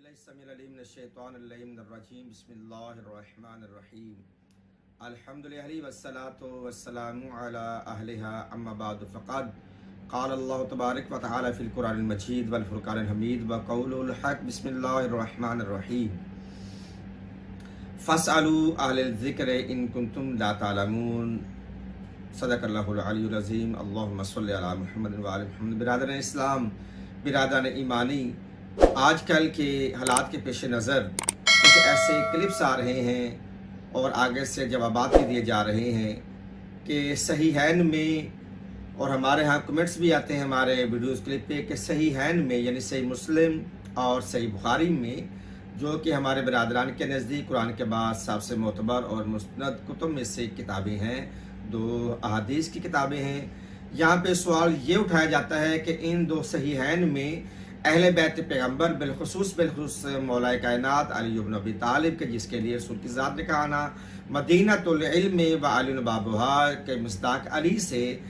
बिस्मिल्लाहिर्रहमानिर्रहीम अल्हम्दुलिल्लाहि वस्सलातु वस्सलामु अला अहलिहा अम्मा बाद फ़क़द क़ाल अल्लाहु तबारक व तआला फ़िल क़ुरआनिल मजीद वल फ़ुरक़ानिल हमीद व क़ौलुल हक़ बिस्मिल्लाहिर्रहमानिर्रहीम फ़स्अलू अहलल ज़िक्र इन कुन्तुम ला तअलमून सदक़ल्लाहुल अलियुल अज़ीम अल्लाहुम्मा सल्लि अला मुहम्मद व आलि मुहम्मद। बिरादरान इस्लाम, बिरादरान ईमानी, आजकल के हालात के पेश नज़र कुछ ऐसे क्लिप्स आ रहे हैं और आगे से जवाबात भी दिए जा रहे हैं कि सहीहैन में, और हमारे यहाँ कमेंट्स भी आते हैं हमारे वीडियोस क्लिप पे कि सहीहैन में यानी सही मुस्लिम और सही बुखारी में, जो कि हमारे बिरादरान के नज़दीक कुरान के बाद सबसे मोतबर और मुस्नद कुतुब में से किताबें हैं, दो अहादीस की किताबें हैं। यहाँ पे सवाल ये उठाया जाता है कि इन दो सहीहैन में अहले बैत पैगम्बर बिलखुसूस मौला कायनात अली इब्न अबी तालिब के, जिसके लिए रसूल की ज़ात ने कहा ना मदीनतुल इल्म व अली बाबुहा के मुस्ताक अली से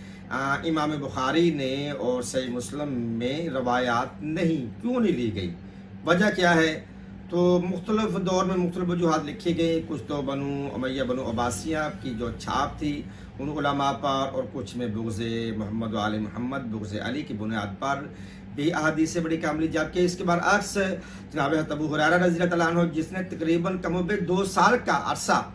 इमाम बुखारी ने और सही मुस्लिम में रवायात क्यों नहीं ली गई? वजह क्या है? तो मुख्तलिफ दौर में मुख्तलिफ वजूहात लिखी गई। कुछ तो बनु उमैया बनु अब्बासिया की जो छाप थी उन उलमा पर, और कुछ में बुग़्ज़ मोहम्मद व आले मोहम्मद, बुग़्ज़ अली की बुनियाद पर भी अहादीस से बड़ी काम ली। जबकि इसके बाद अक्स जनाब अबू हुरैरा रज़ियल्लाहु तआला अन्हु, जिसने तकरीबन कमोबे 2 साल का अरसा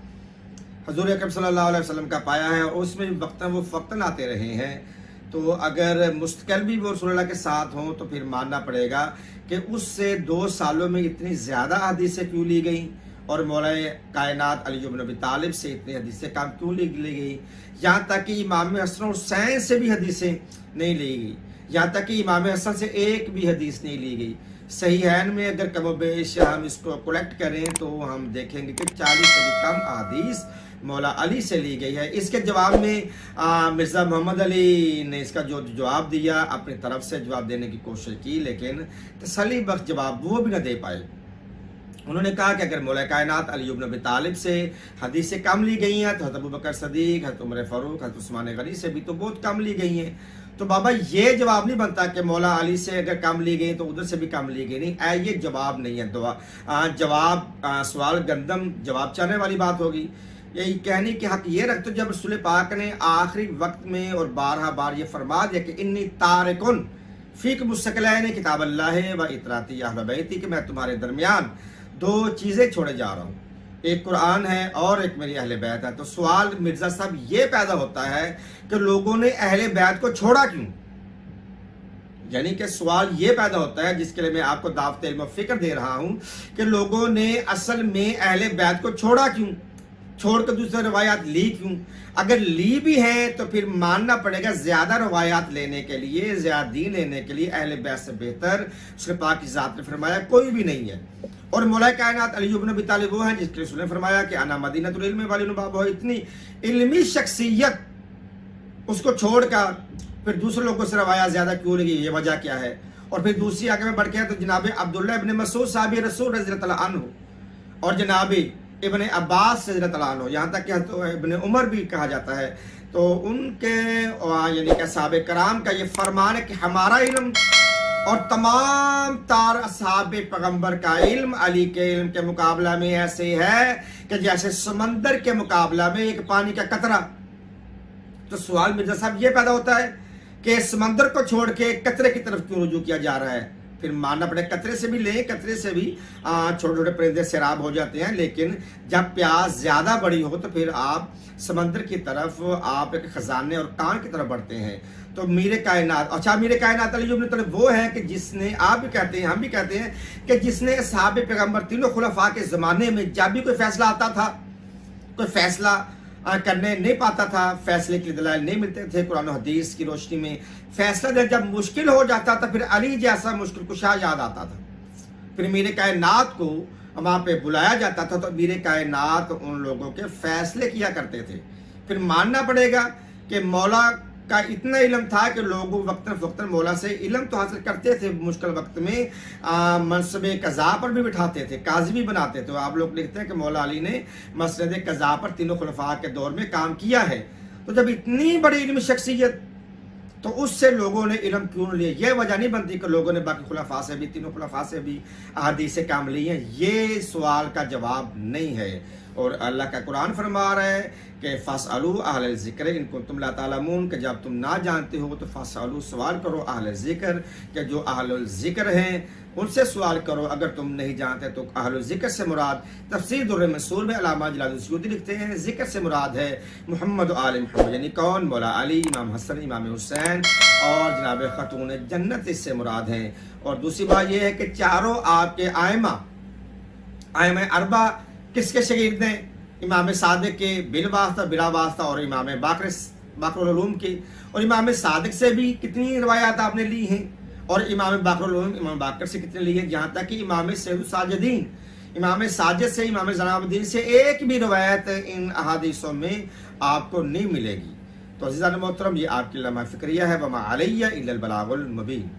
हज़ूर अकरम सल्लल्लाहु अलैहि वसल्लम का पाया है, और उसमें वक्तन आते रहे हैं। तो अगर मुस्तकिल भी वो रसूलुल्लाह के साथ हों तो फिर मानना पड़ेगा कि उससे 2 सालों में इतनी ज़्यादा हदीसें क्यों ली गई, और मौला कायनात अली इब्न अबी तालिब से इतनी हदीसें काम क्यों ली गई। यहाँ तक कि इमाम हसन हुसैन से भी हदीसें नहीं ली गई, यहाँ तक कि इमाम हसन से एक भी हदीस नहीं ली गई। सहीहैन में अगर कमोबेश हम इसको कलेक्ट करें तो हम देखेंगे कि 40 से भी कम हदीस मौला अली से ली गई है। इसके जवाब में मिर्ज़ा मोहम्मद अली ने इसका जो जवाब दिया, अपनी तरफ से जवाब देने की कोशिश की, लेकिन तसल्ली बख्श जवाब वो भी न दे पाए। उन्होंने कहा कि अगर मौला कायनात अली इब्न अबी तालिब से हदीसें कम ली गई हैं तो हज़रत अबू बकर सदीक, हज़रत उमर फ़ारूक, हज़रत उस्मान गनी से भी तो बहुत कम ली गई हैं। तो बाबा ये जवाब नहीं बनता कि मौला अली से अगर कम ली गई तो उधर से भी कम ली गई। नहीं, ये जवाब नहीं है। सवाल गंदम जवाब चाहने वाली बात होगी। यही कहने के हक ये रखते जब रसूल पाक ने आखिरी वक्त में और 12 बार ये फरमा दिया कि इन्नी तारिकुन फ़ीक मुस्तक़िलैन किताब अल्लाह व इतराती अहल बैती, कि मैं तुम्हारे दरमियान 2 चीज़ें छोड़े जा रहा हूँ, एक कुरान है और एक मेरी अहले बैत है। तो सवाल मिर्ज़ा साहब ये पैदा होता है कि लोगों ने अहले बैत को छोड़ा क्यों? यानी कि सवाल ये पैदा होता है, जिसके लिए मैं आपको दावत इल्म फ़िक्र दे रहा हूँ, कि लोगों ने असल में अहले बैत को छोड़ा क्यों, छोड़कर दूसरे रवायात ली क्यों? अगर ली भी हैं तो फिर मानना पड़ेगा ज़्यादा रवायात लेने के लिए, ज़्यादा दीन लेने के लिए अहले बैत से बेहतर उसके पाक की ज़ात ने फरमाया कोई भी नहीं है। और मौला कायनात अली इब्न अबी तालिब वो हैं जिसके रसूल ने फरमाया कि अना मदीनतुल इल्म व अली बाबुहा, इतनी इल्मी शख्सियत उसको छोड़कर फिर दूसरे लोगों से रवायात ज़्यादा क्यों लगी, ये वजह क्या है? और फिर दूसरी आगे में बढ़ के तो जनाब अब्दुल्लाह इब्न मसूद साहब रसूल रज़ियल्लाहु तआला अन्हु और जनाब इब्न अब्बास रज़ियल्लाहु तआला अन्हु, यहाँ तक कि इब्न उमर भी कहा जाता है, तो उनके यानी कि साहबे कराम का ये फरमान है कि हमारा इल्म और तमाम तार असहाबे पैगम्बर का इल्म अली के इल्म के मुकाबला में ऐसे है कि जैसे समंदर के मुकाबला में एक पानी का कतरा। तो सवाल मिर्ज़ा साहब ये पैदा होता है कि समंदर को छोड़ के कतरे की तरफ क्यों रुजू किया जा रहा है? फिर मानना पड़ेगा कतरे से भी लें, कतरे से भी छोटे छोटे परिंदे सैराब हो जाते हैं, लेकिन जब प्यास ज़्यादा बड़ी हो तो फिर आप समंदर की तरफ, आप एक खजाने और कान की तरफ बढ़ते हैं। तो मीरे कायनात, अच्छा मीरे कायनात अली इब्न तरफ वो है कि जिसने, आप भी कहते हैं हम भी कहते हैं कि जिसने सहाबे पैगम्बर तीनों खुलफा के ज़माने में जब भी कोई फैसला आता था, कोई फैसला करने नहीं पाता था, फैसले के दलाइल नहीं मिलते थे, कुरान और हदीस की रोशनी में फैसला जब मुश्किल हो जाता था, फिर अली जैसा मुश्किल कुशा याद आता था, फिर मीरे कायनात को वहाँ पे बुलाया जाता था, तो मीरे कायनात उन लोगों के फैसले किया करते थे। फिर मानना पड़ेगा कि मौला का इतना इल्म था कि लोग वक्तन फ़क्तन मौला से इल्म तो हासिल करते थे, मुश्किल वक्त में मनसब कज़ा पर भी बिठाते थे, काजी भी बनाते थे। तो आप लोग लिखते हैं कि मौला अली ने मसनद कज़ा पर तीनों खुलफा के दौर में काम किया है। तो जब इतनी बड़ी इल्मी शख्सियत, तो उससे लोगों ने इल्म क्यों लिया? ये वजह नहीं बनती कि लोगों ने बाकी खुलफा से भी, तीनों खुलफा से भी अहादीस काम ली हैं। ये सवाल का जवाब नहीं है। और अल्लाह का कुरान फरमा रहा है कि फ़स्अलू अहल ज़िक्र इन कुंतुम ला तालमून, कि जब तुम ना जानते हो तो फ़स्अलू सवाल करो अहल ज़िक्र, कि जो अहल ज़िक्र हैं उनसे सवाल करो अगर तुम नहीं जानते। तो अहल ज़िक्र से मुराद तफसीर दुर्र मंसूर में अल्लामा जलालुद्दीन सुयूती लिखते हैं, ज़िक्र से मुराद है मोहम्मद आल मोहम्मद, यानी कौन? मौला अली, इमाम हसन, इमाम हुसैन और जनाब खतून जन्नत इससे मुराद हैं। और दूसरी बात यह है कि चारों आपके आइमा अरबा किसके शगीर्द हैं? इमाम सादिक के बिल वास्ता बिला वास्ता, और इमाम बाक़रुल उलूम के। और इमाम सादिक से भी कितनी रवायात आपने ली हैं, और इमाम बाक़रुल उलूम इमाम बाकर से कितने लिए, जहाँ तक कि इमाम सैयदुस साजिदीन इमाम साजिद से, इमाम ज़ैनुद्दीन से एक भी रवायत इन अहादीसों में आपको नहीं मिलेगी। तो अज़ीज़ान मोहतरम, ये आपकी लम्हा फ़िक्रिया है। वमा अलैया इल्लल बलागुल मुबीन।